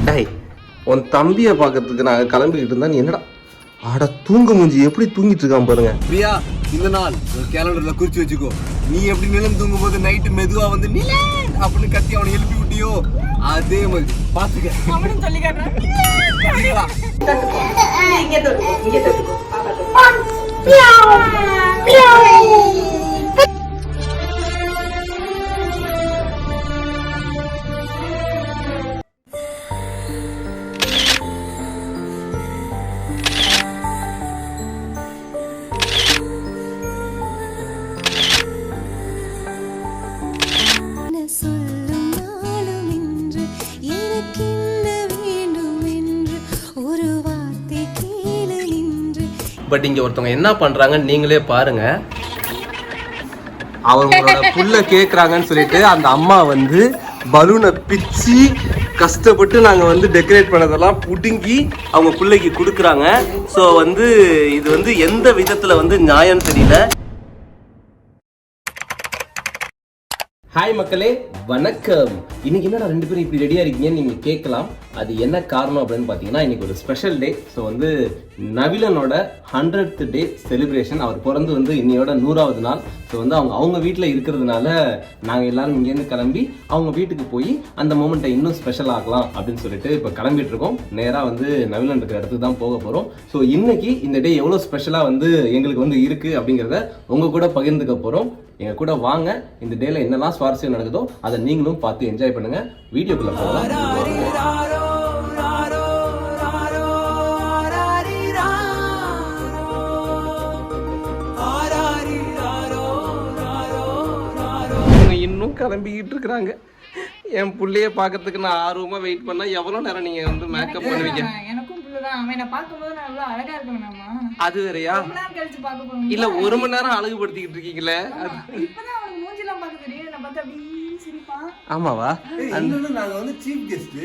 டேய் உன் தம்பியை பார்க்கறதுக்கு நாங்கள் கிளம்பிக்கிட்டு இருந்தா நீ என்னடா ஆட தூங்க மூஞ்சி எப்படி தூங்கிட்டு இருக்கான் பாருங்க. பிரியா இந்த நாள் ஒரு கேலண்டர்ல குறிச்சு வச்சுக்கோ. நீ எப்படி நிலம் தூங்கும் போது நைட்டு மெதுவா வந்து நிலன் அப்படின்னு கத்தி அவனை எழுப்பி விட்டியோ அதே மாதிரி பாத்துக்க. அவனும் சொல்லி காட்டுறான். பட் இங்க ஒருத்தவங்க என்ன பண்றாங்க நீங்களே பாருங்க. அவங்களோட புள்ள கேக்குறாங்கன்னு சொல்லிட்டு அந்த அம்மா வந்து பலூனை பிச்சு கஷ்டப்பட்டு நாங்க வந்து டெக்கரேட் பண்ணதெல்லாம் புடுங்கி அவங்க பிள்ளைக்கு கொடுக்குறாங்க. ஸோ வந்து இது வந்து எந்த விதத்துல வந்து நியாயம் தெரியல. ஹாய் மக்களே, வணக்கம். இன்னைக்கு என்ன ரெண்டு பேரும் இப்படி ரெடியா இருக்கீங்கன்னு நீங்க கேட்கலாம். அது என்ன காரணம் அப்படின்னு பார்த்தீங்கன்னா இன்னைக்கு ஒரு ஸ்பெஷல் டே. ஸோ வந்து நவிலனோட 100th டே செலிப்ரேஷன். அவர் பிறந்து வந்து இன்னையோட 100வது நாள். ஸோ வந்து அவங்க வீட்டில் இருக்கிறதுனால நாங்கள் எல்லாரும் இங்கேருந்து கிளம்பி அவங்க வீட்டுக்கு போய் அந்த மூமெண்ட்டை இன்னும் ஸ்பெஷல் ஆகலாம் அப்படின்னு சொல்லிட்டு இப்போ கிளம்பிட்டு இருக்கோம். நேராக வந்து நவிலன் இருக்கிற இடத்துக்கு தான் போக போகிறோம். ஸோ இன்னைக்கு இந்த டே எவ்வளோ ஸ்பெஷலாக வந்து எங்களுக்கு வந்து இருக்குது அப்படிங்கிறத உங்கள் கூட பகிர்ந்துக்க போகிறோம். எங்கள் கூட வாங்க. இந்த டேல என்னெல்லாம் சுவாரஸ்யம் நடக்குதோ அதை நீங்களும் பார்த்து என்ஜாய் பண்ணுங்க. வீடியோக்குள்ள போகலாம். இன்னும் கிளம்பிக்கிட்டு இருக்கிறாங்க. என் புள்ளைய பார்க்கறதுக்கு நான் ஆர்வமா வெயிட் பண்ணா எவ்வளவு நேரம் நீங்க வந்து மேக்கப் பண்ணுவீங்க? எனக்கும் புள்ளதான். அவனை பார்க்கும்போது நான் எவ்வளவு அழகா இருக்கணும்மா. அது வேறயா? ரொம்ப நேரம் கழிச்சு பார்க்க போறோம். இல்ல 1 மணி நேரம் அழகுபடுத்திக்கிட்டு இருக்கீங்களே. இப்பதான் அவனுக்கு மூஞ்சிலாம் பார்க்க தெரியும். நான் பார்த்தா அப்படியே சிரிப்பான். ஆமாவா? இன்னொன்னு நாங்க வந்து சீஃப் கெஸ்ட்.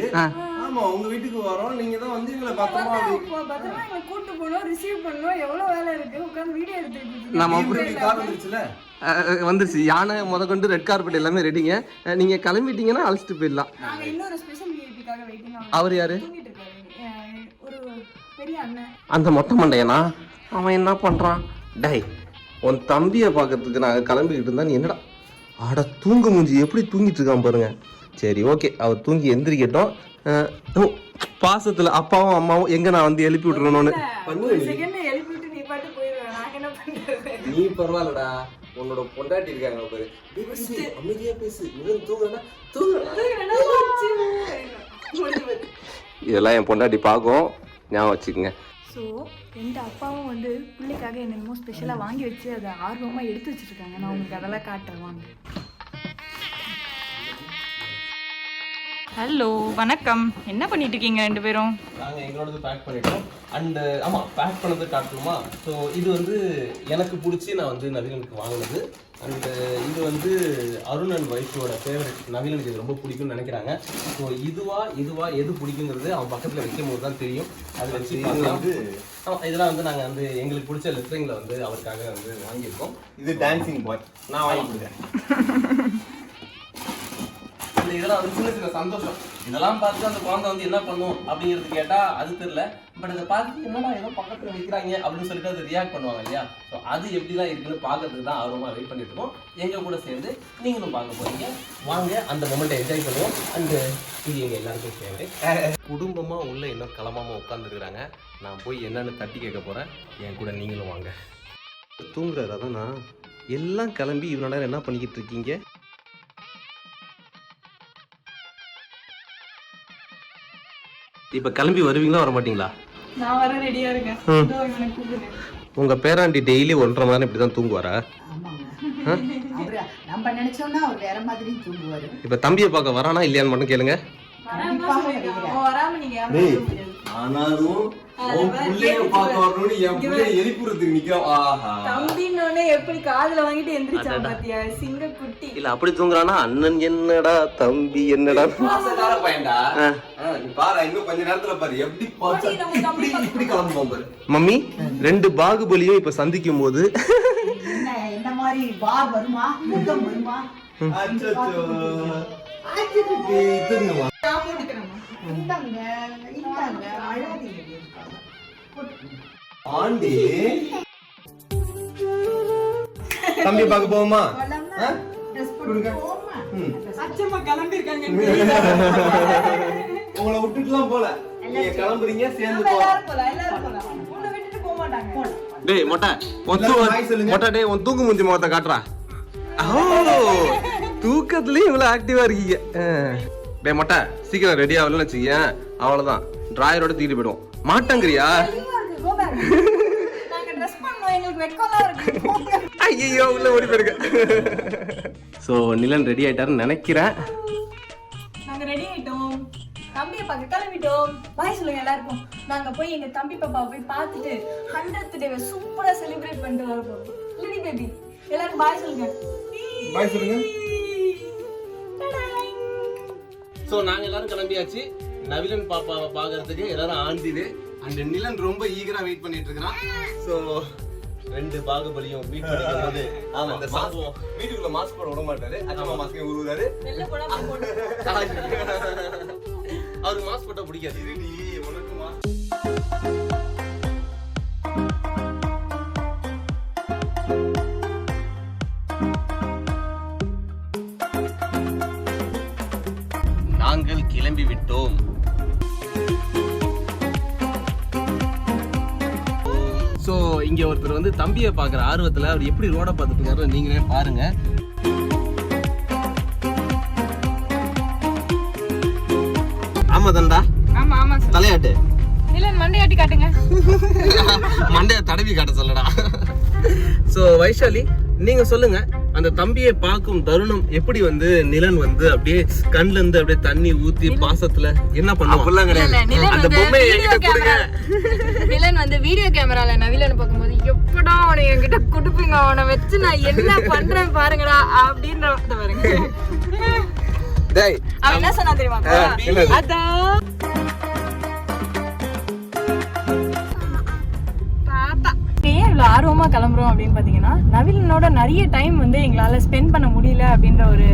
ஆமா உங்க வீட்டுக்கு வரோம். நீங்க தான் வந்து எங்களை பத்திரமா எங்களை கூட்டு போகணும், ரிசீவ் பண்ணணும். எவ்வளவு வேலை இருக்கு. உட்காந்து வீடியோ எடுத்துக்கிட்டு நம்ம அப்படி கார் வந்துருச்சுல வந்துருச்சு. யானை முதற்கொண்டு ரெட் கார்பெட் எல்லாமே ரெடிங்க. நீங்க கிளம்பிட்டீங்கன்னா அழைச்சிட்டு போயிடலாம். நாங்க இன்னொரு ஸ்பெஷல் விஐபிக்காக வெயிட்டிங். அவர் யாரு? தூங்கிட்டு இருக்காரு. ஒரு பெரிய அண்ணன். அந்த மொட்டை மண்டையனா? அவன் என்ன பண்றான்? டேய் உன் தம்பியை பார்க்கறதுக்கு நாங்கள் கிளம்பிக்கிட்டு இருந்தா நீ என்னடா ஆட தூங்க மூஞ்சி எப்படி தூங்கிட்டு இருக்கான் பாருங்க. சரி ஓகே, அவர் தூங்கி எந்திரிக்கட்டும். பாசத்துல அப்பாவும் அம்மாவும் எங்க நான் வந்து எழுப்பி விட்டுறணும்னு எழுப்பி விட்டு நீ பாட்டு போயிடுவேன். நாங்க என்ன பண்றது? நீ பரவாயில்லடா, உன்னோட பொண்டாட்டி இருக்காங்க பாரு. அமைதியா பேசு. இதெல்லாம் என் பொண்டாட்டி பார்க்கும், ஞாபகம் வச்சுக்கோங்க. ஸோ ரெண்டு அப்பாவும் வந்து பிள்ளைக்காக என்னென்னமோ ஸ்பெஷலாக வாங்கி வச்சு அதை ஆர்வமாக எடுத்து வச்சுருக்காங்க. நான் உங்களுக்கு அதெல்லாம் காட்டுறேன் வாங்க. ஹலோ வணக்கம். என்ன பண்ணிட்டு இருக்கீங்க ரெண்டு பேரும்? நாங்கள் எங்களோடது பேக் பண்ணிட்டோம். அண்டு ஆமாம், பேக் பண்ணது காட்டணுமா? ஸோ இது வந்து எனக்கு பிடிச்சி நான் வந்து நவீனனுக்கு வாங்கினது. அண்டு இது வந்து அருண் அண்ட் வைஃபோட ஃபேவரட். நவீனனுக்கு இது ரொம்ப பிடிக்கும்னு நினைக்கிறாங்க. ஸோ இதுவா எது பிடிக்குங்கிறது அவன் பக்கத்தில் வைக்கும் போது தான் தெரியும். அது வச்சு வந்து ஆமாம், இதெல்லாம் வந்து நாங்கள் வந்து எங்களுக்கு பிடிச்ச லெட்டரிங்கில் வந்து அவருக்காக வந்து வாங்கியிருக்கோம். இது டான்சிங் பாய் நான் வாங்கி கொடுத்தேன். இதெல்லாம் வந்து சின்ன சின்ன சந்தோஷம். இதெல்லாம் பார்த்து அந்த குழந்தை வந்து என்ன பண்ணும் அப்படிங்கிறது கேட்டால் அது தெரியல. பட் அதை பார்த்து என்னடா ஏதோ பக்கத்தில் வைக்கிறாங்க அப்படின்னு சொல்லிட்டு அது ரியாக்ட் பண்ணுவாங்க இல்லையா? ஸோ அது எப்படிலாம் இருக்குன்னு பார்க்கறதுக்கு தான் ஆர்வமாக வெயிட் பண்ணிட்டு இருக்கோம். எங்கள் கூட சேர்ந்து நீங்களும் பார்க்க போறீங்க. வாங்க அந்த மொமெண்ட்டை என்ஜாய் பண்ணுவோம். அண்டு இது எங்கள் எல்லாருக்கும் ஃபேவரட். குடும்பமாக உள்ள இன்னும் கிளம்பாமல் உட்காந்துருக்குறாங்க. நான் போய் என்னன்னு தட்டி கேட்க போகிறேன். என் கூட நீங்களும் வாங்க. தூங்குறாரு அதானா? எல்லாம் கிளம்பி இவ்வளோ நேரம் என்ன பண்ணிக்கிட்டு இருக்கீங்க? இப்ப கிளம்பி வருவீங்களா வர மாட்டீங்களா? நான் வர ரெடியா இருக்கேன். உங்க பேராண்டி டெய்லி 1.5 மணி நேரம் இப்படிதான் தூங்குவாரா? நம்ம நினைச்சோம்னா அவர் வேற மாதிரி தூங்குவாரு. இப்ப தம்பியை பார்க்க வரானா இல்லையான்னு மட்டும் கேளுங்க. ஆனாலும் எப்படி காதுல வாங்கிட்டு எந்திரிச்சான் பாத்தியா? சிங்க குட்டி இல்ல அப்படி தூங்குறானா? அண்ணன் என்னடா தம்பி என்னடா பையன்டா. பாரு இன்னும் கொஞ்ச நேரத்துல பாரு எப்படி இப்படி கிளம்புவோம் பாரு. மம்மி 2 பாகுபலியும் இப்ப சந்திக்கும் போது என்ன மாதிரி வார் வருமா, முகம் வருமா? இந்தாங்க இந்தாங்க அழாதீங்க. ஆண்டி தம்பி பார்க்க போவோமா? போலாமா? ட்ரெஸ் போட்டு போமா? அச்சம்மா கிளம்பிருக்காங்க. உங்களை விட்டுட்டுலாம் போல, நீங்க கிளம்புறீங்க, சேர்ந்து எல்லாரும் போலாம். உன்னை விட்டுட்டு போக மாட்டாங்க. டேய் மொட்டை மொட்டை டேய் உன் தூக்கு முஞ்சி முகத்தை காட்டுறா. தூக்கத்துலயும் இவ்வளவு ஆக்டிவா இருக்கீங்க. டேய் மொட்டை சீக்கிரம் ரெடி ஆகலன்னு வச்சுக்க, அவ்வளவுதான் டிராயரோட தூக்கிட்டு போயிடுவோம். மாட்டேங்கிறியா? நாங்க ட்ரெஸ் பண்ணோம், எங்களுக்கு வெட்கமா இருக்கு. ஐயோ உள்ள ஓடி போயிருக்க. சோ நிலன் ரெடி ஆயிட்டாருன்னு நினைக்கிறேன். நாங்க ரெடி ஆயிட்டோம், தம்பியை பார்க்க கிளம்பிட்டோம். பாய் சொல்லுங்க எல்லாருக்கும். நாங்க போய் எங்க தம்பி பாப்பா போய் பார்த்துட்டு 100th டேவை சூப்பரா செலிப்ரேட் பண்ணிட்டு வர போறோம். லிடி பேபி எல்லாரும் பாய் சொல்லுங்க. பாய் சொல்லுங்க. சோ நாங்க எல்லாரும் கிளம்பியாச்சு. நவிலன் பாப்பாவை பாக்குறதுக்கு எல்லாரும் ஆண்டிது அண்ட் நிலன் ரொம்ப ஈகரா வெயிட் பண்ணிட்டு இருக்கான். சோ ரெண்டு பாகுபலியும் மீட் பண்ணிக்கிறது. ஆமா அந்த மாஸ்க் வீட்டுக்குள்ள மாஸ்க் போட விட மாட்டாரு. அச்சமா மாஸ்கே உருவாரு. வெள்ள போடா போடு. அவருக்கு மாஸ்க் போட்டா பிடிக்காது. இருடி உனக்கு மாஸ்க். நாங்கள் கிளம்பி விட்டோம். சோ இங்க ஒருத்தர் வந்து தம்பியை பாக்குற ஆர்வத்துல அவர் எப்படி ரோட பார்த்துட்டு இருக்காரு நீங்களே பாருங்க. ஆமா தண்டா. ஆமா ஆமா தலையாட்டு. நிலன் மண்டையாட்டி காட்டுங்க. மண்டைய தடவி காட்ட சொல்லடா. சோ வைஷாலி நீங்க சொல்லுங்க, அந்த தம்பியை பார்க்கும் தருணம் எப்படி வந்து நிலன் வந்து அப்படியே கண்ணுல இருந்து அப்படியே தண்ணி ஊத்தி பாசத்துல என்ன பண்ணுவான்? அந்த பொம்மையை என்கிட்ட கொடுங்க. நிலன் வந்து வீடியோ கேமரால நவிலனை பார்க்கும்போது எப்படா அவனை என்கிட்ட கொடுப்பீங்க, அவனை வச்சு நான் என்ன பண்றேன் பாருங்கடா அப்படின்ற பாருங்க. டேய் அவன் என்ன சொன்னா தெரியுமா? அதான் ஏன் இவ்வளோ ஆர்வமா கிளம்புறோம் அப்படின்னு பாத்தீங்கன்னா, நவிலனோட நிறைய டைம் வந்து எங்களால ஸ்பெண்ட் பண்ண முடியல அப்படின்ற ஒரு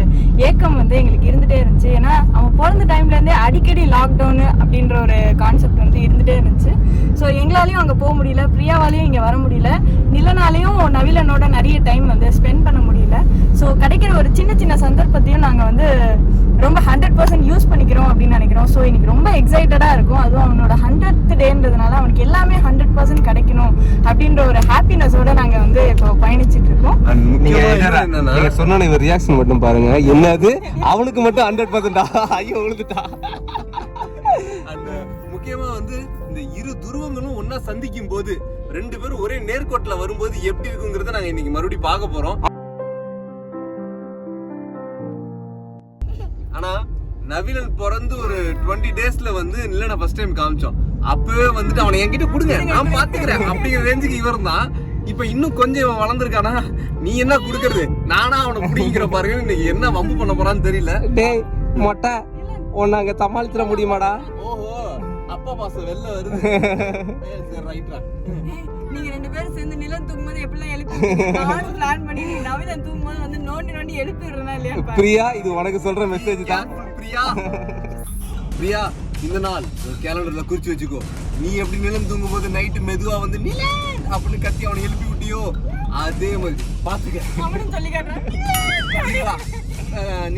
ஏக்கம் வந்து எங்களுக்கு இருந்துட்டே இருந்துச்சு. ஏன்னா அவன் பிறந்த டைம்ல இருந்தே அடிக்கடி லாக்டவுனு அப்படின்ற ஒரு கான்செப்ட் வந்து இருந்துட்டே இருந்துச்சு. ஸோ எங்களாலையும் அங்கே போக முடியல, பிரியாவாலையும் இங்கே வர முடியல, நிலனாலையும் நவிலனோட நிறைய டைம் வந்து ஸ்பெண்ட் பண்ண முடியல. ஸோ கிடைக்கிற ஒரு சின்ன சின்ன சந்தர்ப்பத்தையும் நாங்கள் வந்து ரொம்ப 100% யூஸ் பண்ணிக்கிறோம் அப்படின்னு நினைக்கிறோம். ஸோ இன்னைக்கு ரொம்ப எக்ஸைட்டடாக இருக்கும். அதுவும் அவனோட 100th டேன்றதுனால அவனுக்கு எல்லாமே 100% கிடைக்கணும் அப்படின்ற ஒரு ஹாப்பினஸோட நாங்கள் வந்து இப்போ பயணிச்சுட்டு இருக்கோம். நீங்க சொன்ன இவர் ரியாக்ஷன் மட்டும் பாருங்க. என்னது அவனுக்கு மட்டும் 100%? ஐயோ விழுந்துட்டா. அந்த முக்கியமா வந்து இந்த இரு துருவங்களும் ஒன்னா சந்திக்கும் போது ரெண்டு பேரும் ஒரே நேர்கோட்டுல வரும்போது எப்படி இருக்குங்கிறத நாங்க இன்னைக்கு மறுபடியும் பார்க்க போறோம். ஆனா நவிலன் பிறந்து ஒரு 20 டேஸ்ல வந்து நிலனை ஃபர்ஸ்ட் டைம் காமிச்சோம். அப்பவே வந்துட்டு அவனை என்கிட்ட கொடுங்க நான் பாத்துக்கிறேன் அப்படிங்கிற ரேஞ்சுக்கு இவர் தான். இப்ப இன்னும் கொஞ்சம் வளர்ந்துருக்கானா, நீ என்ன குடுக்கறது, நானா அவனை பிடிக்கிற பாருங்க. இன்னைக்கு என்ன வம்பு பண்ண போறான்னு தெரியல. டேய் மொட்டை உன்னை அங்க சமாளிச்சிட முடியுமாடா? ஓஹோ அப்பா பாசம் வெளில வருது. சரி ரைட்ரா. நீங்க ரெண்டு பேரும் சேர்ந்து நிலன் தூங்கும்போது எப்படிலாம் எழுப்பி நானும் பிளான் பண்ணி நவிலன் தூங்கும்போது வந்து நோண்டி எழுப்பிடுறேன்னா இல்லையா? பிரியா இது உனக்கு சொல்ற மெசேஜ் தான். பிரியா பிரியா இந்த நாள் ஒரு கேலண்டர்ல குறிச்சு வச்சுக்கோ. நீ எப்படி நிலம் தூங்கும் போது நைட்டு மெதுவா வந்து நிலன் அப்படின்னு கத்தி அவனை எழுப்பி விட்டியோ, அதே மாதிரி பாத்துக்க. அவனும் சொல்லி காட்டுறான்.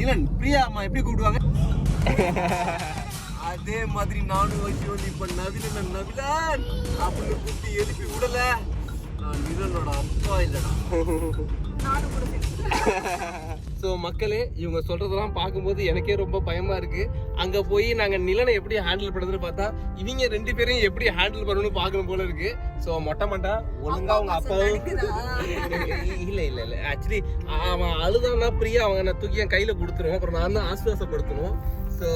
நிலன் பிரியா அம்மா எப்படி கூப்பிடுவாங்க அதே மாதிரி நானும் வச்சு வந்து இப்ப நவிலன் நவிலன் அப்படின்னு கூப்பிட்டு எழுப்பி விடல. நான் நிலனோட அப்பா இல்லடா. ஸோ மக்களே இவங்க சொல்றதெல்லாம் பார்க்கும்போது எனக்கே ரொம்ப பயமா இருக்கு. அங்க போய் நாங்க நிலனை எப்படி ஹேண்டில் பண்றதுன்னு பார்த்தா இவங்க ரெண்டு பேரையும் எப்படி ஹேண்டில் பண்ணணும்னு பார்க்கணும் போல இருக்கு. ஸோ மொட்டை ஒழுங்கா அவங்க அப்பாவும் இல்ல ஆக்சுவலி அவன் அழுதான்னா பிரியா அவங்க தூக்கி என் கையில கொடுத்துருவோம். அப்புறம் நான் தான் ஆஸ்வாசப்படுத்தணும். ஸோ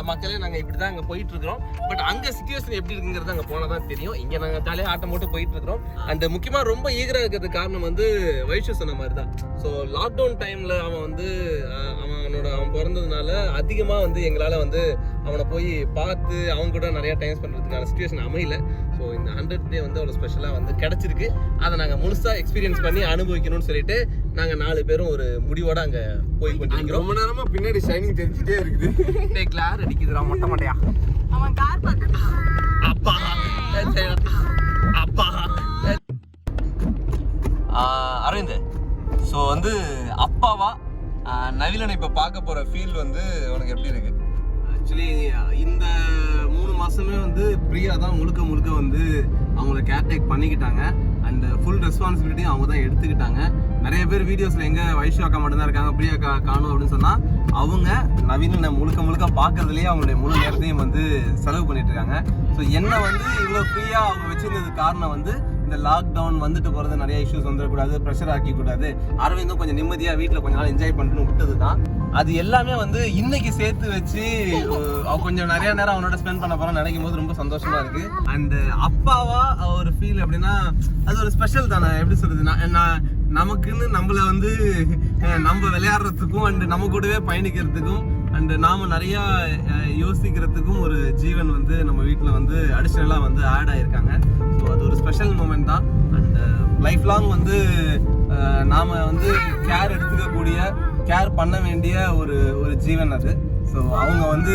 மக்களே நாங்கள் இப்படி தான் அங்கே போயிட்டு இருக்கிறோம். பட் அங்கே சிச்சுவேஷன் எப்படி இருக்குங்கிறது அங்கே போனால் தான் தெரியும். இங்கே நாங்கள் ஜாலியாக ஆட்டம் போட்டு போயிட்டு இருக்கிறோம். அண்ட் முக்கியமாக ரொம்ப ஈகராக இருக்கிறதுக்கு காரணம் வந்து வைஷு சொன்ன மாதிரி தான். ஸோ லாக்டவுன் டைமில் அவன் வந்து அவன் பிறந்ததுனால அதிகமாக வந்து எங்களால் வந்து அவனை போய் பார்த்து அவங்க கூட நிறைய டைம் பண்ணுறதுக்கான சுச்சுவேஷன் அமையல. ஸோ இந்த 100th டே வந்து அவ்வளோ ஸ்பெஷலாக வந்து கிடச்சிருக்கு. அதை நாங்கள் முழுசாக எக்ஸ்பீரியன்ஸ் பண்ணி அனுபவிக்கணும்னு சொல்லிட்டு நாங்கள் 4 பேரும் ஒரு முடிவோட அங்கே போய் கொண்டிருக்கிறோம். ரொம்ப நேரமா பின்னாடி ஷைனிங் தெரிஞ்சுட்டே இருக்குது. கிளார் அடிக்குதுடா மொட்டை மாட்டையா. அவன் கார் பார்க்க அப்பா அப்பா அரவிந்த், ஸோ வந்து அப்பாவா நவீலனை இப்போ பார்க்க போகிற ஃபீல் வந்து உனக்கு எப்படி இருக்கு? ஆக்சுவலி இந்த 3 மாதமே வந்து பிரியா தான் முழுக்க வந்து அவங்கள கேர்டேக் பண்ணிக்கிட்டாங்க. அண்ட் ஃபுல் ரெஸ்பான்சிபிலிட்டியும் அவங்க தான் எடுத்துக்கிட்டாங்க. நிறைய பேர் வீடியோஸில் எங்கே வைஷு அக்கா மட்டும்தான் இருக்காங்க, பிரியா அக்கா காணும் அப்படின்னு சொன்னால் அவங்க நவீனை முழுக்க பார்க்கறதுலேயே அவங்களுடைய முழு நேரத்தையும் வந்து செலவு பண்ணிட்டு இருக்காங்க. ஸோ என்ன வந்து இவ்வளோ ஃப்ரீயாக அவங்க வச்சிருந்தது காரணம் வந்து இந்த லாக்டவுன் வந்துட்டு போகிறது, நிறைய இஷ்யூஸ் வந்துடக்கூடாது, ப்ரெஷர் ஆக்கிக்கூடாது, அரவிந்தும் கொஞ்சம் நிம்மதியாக வீட்டில் கொஞ்ச நாள் என்ஜாய் பண்ணணும்னு விட்டது தான். அது எல்லாமே வந்து இன்னைக்கு சேர்த்து வச்சு கொஞ்சம் நிறைய நேரம் அவனோட ஸ்பெண்ட் பண்ண போகிறோம் நினைக்கும் போது ரொம்ப சந்தோஷமா இருக்கு. அண்ட் அப்பாவா ஒரு ஃபீல் அப்படின்னா அது ஒரு ஸ்பெஷல் தானே. எப்படி சொல்றது, நமக்குன்னு நம்மளை வந்து நம்ம விளையாடுறதுக்கும் அண்ட் நம்ம கூடவே பயணிக்கிறதுக்கும் அண்ட் நாம நிறைய யோசிக்கிறதுக்கும் ஒரு ஜீவன் வந்து நம்ம வீட்டில் வந்து அடிஷ்னலாக வந்து ஆட் ஆகிருக்காங்க. ஸோ அது ஒரு ஸ்பெஷல் மூமெண்ட் தான். அண்ட் லைஃப் லாங் வந்து நாம வந்து கேர் பண்ண வேண்டிய ஒரு ஜீவன் அது. ஸோ அவங்க வந்து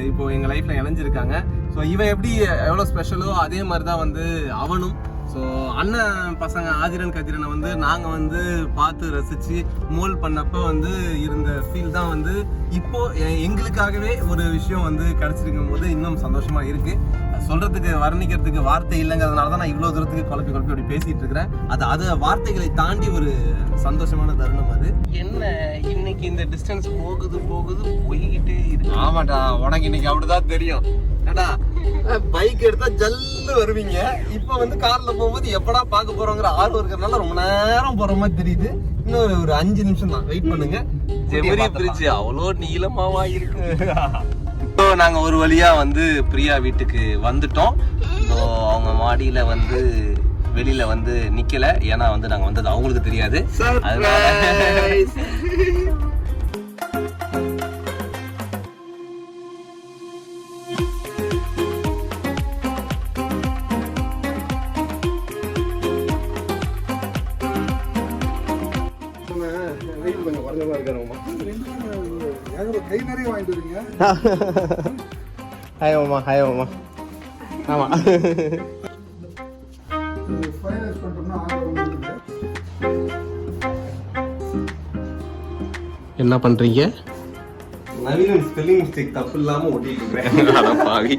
இப்போ எங்கள் லைஃப்பில் இணைஞ்சிருக்காங்க. ஸோ இவன் எப்படி எவ்வளோ ஸ்பெஷலோ அதே மாதிரி தான் வந்து அவனும். ஸோ அண்ணன் பசங்க ஆதிரன் கதிரனை வந்து நாங்கள் வந்து பார்த்து ரசித்து மோல் பண்ணப்போ வந்து இருந்த ஃபீல் தான் வந்து இப்போ எங்களுக்காகவே ஒரு விஷயம் வந்து கிடச்சிருக்கும் போது இன்னும் சந்தோஷமாக இருக்குது. சொல்கிறதுக்கு வர்ணிக்கிறதுக்கு வார்த்தை இல்லைங்கிறதுனால தான் நான் இவ்வளோ தூரத்துக்கு குழப்பி அப்படி பேசிகிட்டு இருக்கிறேன். அது வார்த்தைகளை தாண்டி ஒரு சந்தோஷமான தருணம் அது. என்ன இன்னைக்கு இந்த டிஸ்டன்ஸ் போகுது போய்கிட்டே இருக்கு. ஆமாட்டா, உனக்கு இன்னைக்கு அப்படிதான் தெரியும். ஏடா பைக் எடுத்தா ஜல்லு வருவீங்க, இப்ப வந்து கார்ல போகும்போது எப்படா பார்க்க போறோங்கிற ஆர்வம் இருக்கிறதுனால ரொம்ப நேரம் போற மாதிரி தெரியுது. இன்னும் ஒரு 5 நிமிஷம் தான் வெயிட் பண்ணுங்க. ஜெமினி பிரிட்ஜ் அவ்வளோ நீளமாவா இருக்கு. இப்போ நாங்கள் ஒரு வழியா வந்து பிரியா வீட்டுக்கு வந்துட்டோம். ஸோ அவங்க மாடியில வந்து வெளியில வந்து நிக்கல, ஏன்னா வந்து நாங்க வந்தது அவங்களுக்கு தெரியாது. கை நிறைய வாங்கிட்டு வரீங்க. ஹாய் மாமா. ஹாய் மாமா. ஆமா, ஃபைனலைஸ் பண்ணிட்டோம்னா என்ன பண்றீங்க? நவீன ஸ்பெல்லிங் மிஸ்டேக் தப்பு இல்லாம ஓட்டிட்டு இருக்கேன். பாவி.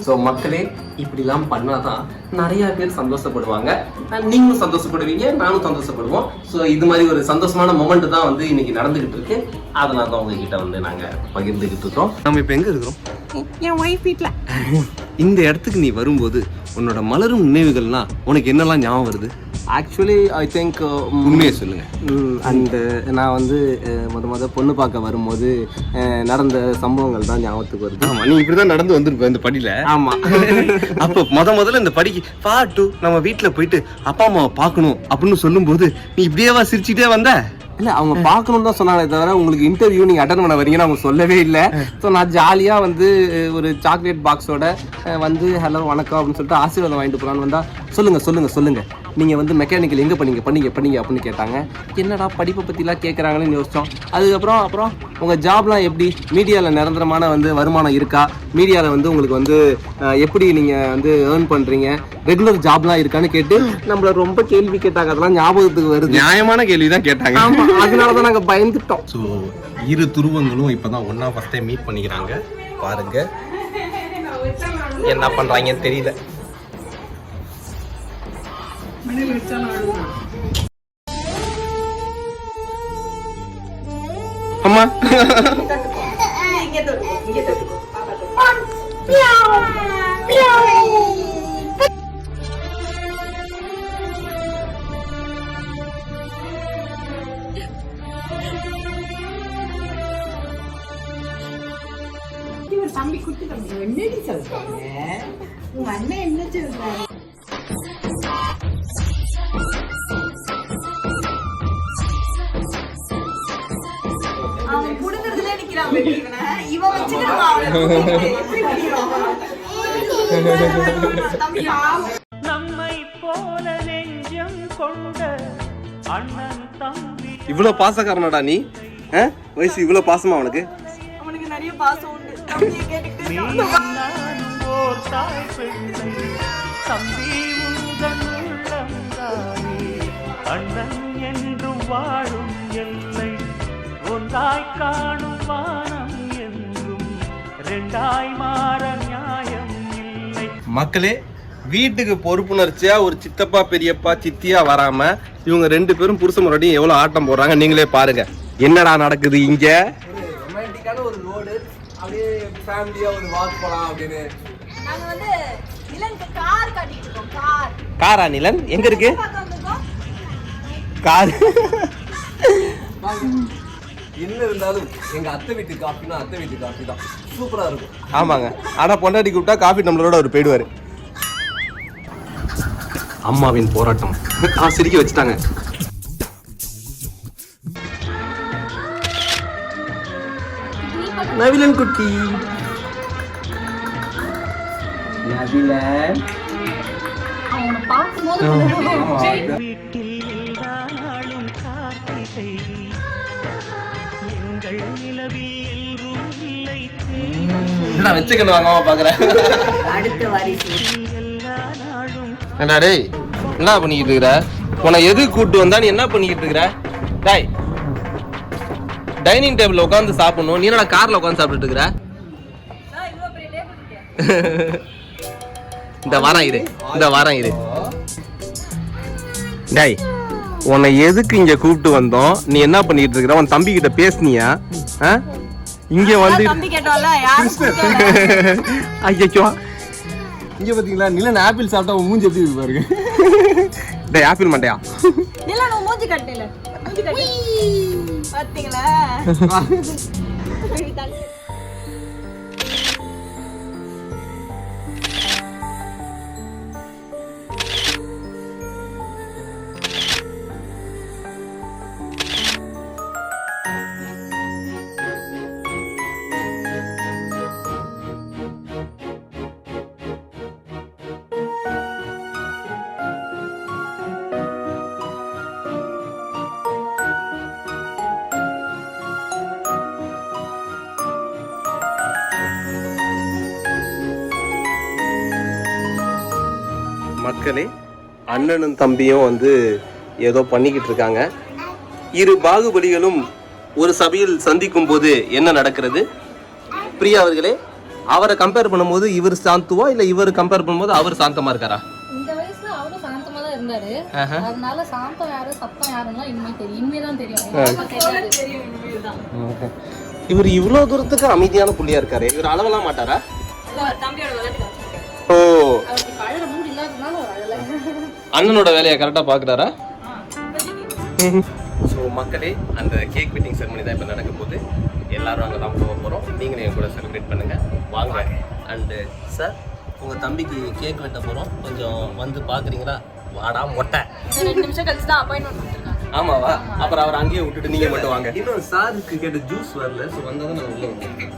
ஸோ மக்களே, இப்படிலாம் பண்ணாதான் நிறைய பேர் சந்தோஷப்படுவாங்க, நீங்களும் சந்தோஷப்படுவீங்க, நானும் சந்தோஷப்படுவோம். ஸோ இது மாதிரி ஒரு சந்தோஷமான மொமெண்ட் தான் வந்து இன்னைக்கு நடந்துகிட்டு இருக்கு. அதனால தான் உங்ககிட்ட வந்து நாங்கள் பகிர்ந்துகிட்டு இருக்கோம். நம்ம இப்போ எங்க இருக்கிறோம்? என் ஒய்ஃப் வீட்டில். இந்த இடத்துக்கு நீ வரும்போது உன்னோட மலரும் நினைவுகள்னா உனக்கு என்னெல்லாம் ஞாபகம் வருது? ஆக்சுவலி ஐ திங்க் உண்மையை சொல்லுங்க. அந்த நான் வந்து முத பொண்ணு பார்க்க வரும்போது நடந்த சம்பவங்கள் தான் ஞாபகத்துக்கு வருது. ஆமா, நீ இப்படிதான் நடந்து வந்திருப்ப இந்த படியில. ஆமா. அப்ப முதல்ல இந்த படிக்கு பாட்டு நம்ம வீட்டுல போயிட்டு அப்பா அம்மாவை பார்க்கணும் அப்படின்னு சொல்லும் போது நீ இப்படியேவா சிரிச்சுட்டே வந்த? இல்லை, அவங்க பார்க்கணுன்னு தான் சொன்னாலே தவிர உங்களுக்கு இன்டர்வியூ நீங்கள் அட்டன் பண்ண வரீங்கன்னு அவங்க சொல்லவே இல்லை. ஸோ நான் ஜாலியாக வந்து ஒரு சாக்லேட் பாக்ஸோட வந்து ஹலோ வணக்கம் அப்படின்னு சொல்லிட்டு ஆசீர்வாதம் வாங்கிட்டு போகலான்னு வந்தால் சொல்லுங்கள் நீங்கள் வந்து மெக்கானிக்கல் எங்கே பண்ணீங்க அப்படின்னு கேட்டாங்க. என்னடா படிப்பை பற்றிலாம் கேட்குறாங்களேன்னு யோசித்தோம். அப்புறம் உங்கள் ஜாப்லாம் எப்படி, மீடியாவில் நிரந்தரமான வந்து வருமானம் இருக்கா, மீடியாவில் வந்து உங்களுக்கு வந்து எப்படி நீங்கள் வந்து ஏர்ன் பண்ணுறீங்க, ரெகுலர் ஜாப்லாம் இருக்கான்னு கேட்டு நம்மள ரொம்ப கேள்வி கேட்டாங்க. அதெல்லாம் ஞாபகத்துக்கு வருது. நியாயமான கேள்வி தான் கேட்டாங்க. ஆமா, அதனால தான் நாங்கள் பயந்துட்டோம். ஸோ இரு துருவங்களும் இப்போதான் ஒன்றா ஃபர்ஸ்ட் டைம் மீட் பண்ணிக்கிறாங்க. பாருங்க என்ன பண்ணுறாங்கன்னு தெரியல. அம்மா தம்பி குட்டி தம்பி என்னடி சொல்றாங்க? உங்க அண்ணன் என்ன சொல்றாரு? அவன் புடுங்கிறதுல நிக்கிறான் வெட்டி இவனை. இவன் வச்சுக்கிறான் அவனை. எப்படி பண்ணிடுவான்? தம்பி பாவம். நம்மை போல நெஞ்சம் கொண்ட அண்ணன் தம்பி இவ்வளவு பாசக்காரனடா நீ? வயசு இவ்வளவு பாசமா அவனுக்கு? அவனுக்கு நிறைய பாசம் உண்டு. தம்பியை கேட்டுக்கிட்டு நானும் ஓர் தாய் பிள்ளை தம்பி உந்தன் உள்ளந்தானே அண்ணன் என்றும் வாழும் எல்லை ஒன்றாய் காணும் வானம் என்றும் ரெண்டாய் மாற நியாயம் இல்லை. மக்களே, வீட்டுக்கு பொறுப்புணர்ச்சியா ஒரு சித்தப்பா பெரியப்பா சித்தியா வராம இவங்க 2 பேரும் புருஷ முன்னாடியும் எவ்வளவு ஆட்டம் போடுறாங்க நீங்களே பாருங்க. என்னடா நடக்குது இங்க? ரொமான்டிக்கான ஒரு ரோடு, அப்படியே ஃபேமிலியா ஒரு வாக் போலாம் அப்படின்னு. நாங்க வந்து நிலனுக்கு கார் காட்டிட்டு இருக்கோம். கார் காரா நிலன் எங்க இருக்கு? கார் என்ன இருந்தாலும் எங்க அத்தை வீட்டு காஃபினா அத்தை வீட்டு காஃபி தான் சூப்பரா இருக்கும். ஆமாங்க, ஆனா பொண்டாட்டி கூப்பிட்டா காஃபி நம்மளோட அவர் போயிடுவாரு. அம்மாவின் போராட்டம் சிரிக்க வச்சுட்டாங்க. நவிலன் குட்டி, நவிலன் அவனை பார்க்கும்போது வீட்டில் எல்லா நாளும் காத்திரை எங்கள் நிலவில் எல்லோரும் இல்லை நான் வச்சுக்கணும் வாங்க பாக்குறேன். அடுத்த வாரிசு எல்லா நாளும் என்ன டேய், என்ன பண்ணிக்கிட்டு இருக்கிற? உன்னை எது கூட்டு வந்தா நீ என்ன பண்ணிக்கிட்டு இருக்கிற? டேய், டைனிங் டேபிள்ல உட்காந்து சாப்பிடணும், நீ என்ன கார்ல உட்காந்து சாப்பிட்டுட்டு இருக்கிற? இந்த வாரம் இரு. டேய், உன்னை எதுக்கு இங்க கூப்பிட்டு வந்தோம்? நீ என்ன பண்ணிட்டு இருக்கிற? உன் தம்பி கிட்ட பேசுனியா? இங்க வந்து தம்பி கேட்டோம்ல யாரும் ஐயோ, இங்க பாத்தீங்களா நிலன் ஆப்பிள் சாப்பிட்டா உன் மூஞ்சி எப்படி இருக்கு பாருங்க. டேய், ஆப்பிள் மாட்டையா? நிலன் உன் மூஞ்சி கட்டல. மூஞ்சி கட்டு. பாத்தீங்களா? மக்களே, அண்ணனும் தம்பியும் வந்து ஏதோ பண்ணிக்கிட்டு இருக்காங்க. இரு பாகுபலிகளும் ஒரு சபையில் சந்திக்கும் போது என்ன நடக்கிறது? பிரியா அவர்களே, அவரை கம்பேர் பண்ணும்போது இவர் சாந்துவா இல்ல இவர் கம்பேர் பண்ணும்போது அவர் சாந்தமா இருக்காரா? இந்த வயசுல அவரும் சாந்தமா தான் இருந்தாரு. அதனால சாந்தம் யாரு சத்தம் யாருன்னா இனிமேதான் தெரியும். இவர் இவ்வளவு தூரத்துக்கு அமைதியான புள்ளியா இருக்காரு. இவர் அளவலாம் மாட்டாரா? தம்பியோட விளையாட்டு ஓ, அவருக்கு பழக மூடு இல்லாததுனால ஒரு அழல. அண்ணனோட வேலையை கரெக்டா பாக்குறாரா? ஸோ மக்களே, அந்த கேக் வெட்டிங் செரமனி தான் இப்போ நடக்க போகுது. எல்லாரும் அங்கே தான் போக போகிறோம். நீங்களும் என் கூட செலிப்ரேட் பண்ணுங்க வாங்க. அண்டு சார், உங்கள் தம்பிக்கு கேக் வெட்ட போகிறோம், கொஞ்சம் வந்து பார்க்குறீங்களா? வாடா மொட்டை. 2 நிமிஷம் கழிச்சு தான் அப்பாயின்மெண்ட் கொடுத்துருக்காங்க. ஆமாவா? அப்புறம் அவர் அங்கேயே விட்டுட்டு நீங்கள் மட்டும் வாங்க. இன்னும் சாருக்கு கேட்ட ஜூஸ் வரல. ஸோ வந்தால் தான் நான் உள்ளே வந்திருக்கேன்.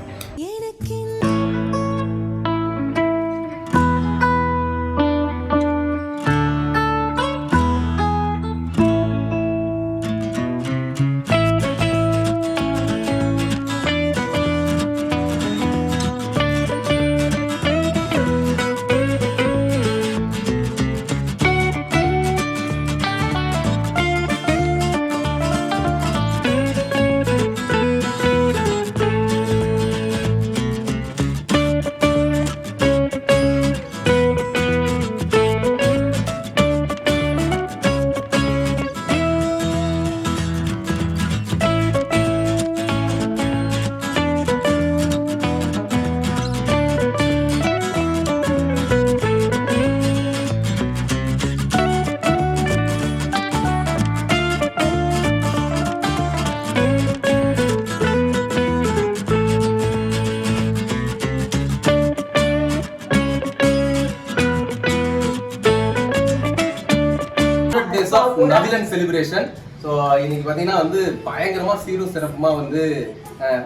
நவிலன் செலிப்ரேஷன். ஸோ இன்னைக்கு பார்த்தீங்கன்னா வந்து பயங்கரமா சீரும் சிறப்புமா வந்து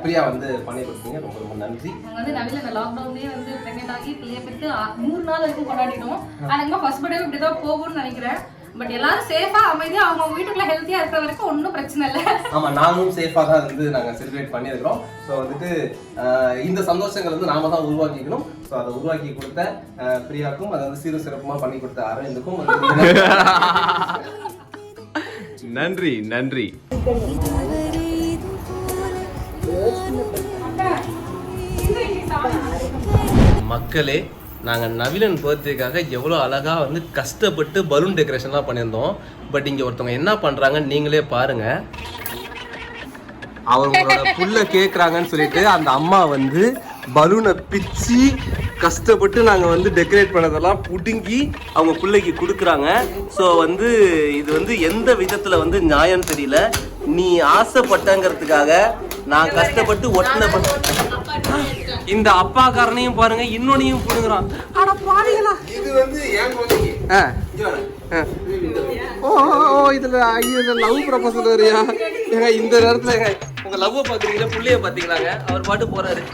பிரியா வந்து பண்ணி கொடுத்தீங்க. ரொம்ப ரொம்ப நன்றி. நாங்கள் வந்து நடுவில் இந்த லாக்டவுன்லேயே வந்து ப்ரெக்னென்ட் ஆகி பிள்ளைய பெற்று 3 நாள் வரைக்கும் கொண்டாடிட்டோம். அதுக்கு ஃபர்ஸ்ட் பர்த்டே இப்படி தான் போகும்னு நினைக்கிறேன். பட் எல்லாரும் சேஃபா அமைதியா அவங்க வீட்டுக்குள்ள ஹெல்த்தியா இருக்கிற வரைக்கும் ஒன்றும் பிரச்சனை இல்லை. ஆமா, நாங்களும் சேஃபா தான் வந்து நாங்க செலிப்ரேட் பண்ணியிருக்கிறோம். ஸோ வந்துட்டு இந்த சந்தோஷங்கள் வந்து நாம தான் உருவாக்கிக்கணும். ஸோ அதை உருவாக்கி கொடுத்த பிரியாக்கும், அதை வந்து சீரும் சிறப்புமா பண்ணி கொடுத்த அரவிந்துக்கும் நன்றி நன்றி. மக்களே, நாங்கள் நவிலன் பர்த்டேக்காக எவ்வளோ அழகாக வந்து கஷ்டப்பட்டு பலூன் டெக்கரேஷன்லாம் பண்ணியிருந்தோம். பட் இங்கே ஒருத்தவங்க என்ன பண்ணுறாங்கன்னு நீங்களே பாருங்க. அவங்களோட புள்ள கேட்குறாங்கன்னு சொல்லிட்டு அந்த அம்மா வந்து பலூனை பிச்சு கஷ்டப்பட்டு நாங்கள் வந்து டெக்கரேட் பண்ணதெல்லாம் புடுங்கி அவங்க பிள்ளைக்கு கொடுக்குறாங்க. ஸோ வந்து இது வந்து எந்த விதத்தில் வந்து நியாயம்னு தெரியல. நீ ஆசைப்பட்டங்கிறதுக்காக நான் கஷ்டப்பட்டு ஒட்டின இந்த அப்பாக்காரனையும் பாருங்க, இன்னொன்னையும் புடுங்குறான். ஆனா பாருங்களா, இது வந்து ஏன் குழந்தைக்கு இதுல லவ் ப்ரப்போசல் வரையா? இந்த நேரத்துல உங்க லவ் பாக்குறீங்களா, புள்ளைய பாத்தீங்களாங்க? அவர் பாட்டு போறாரு.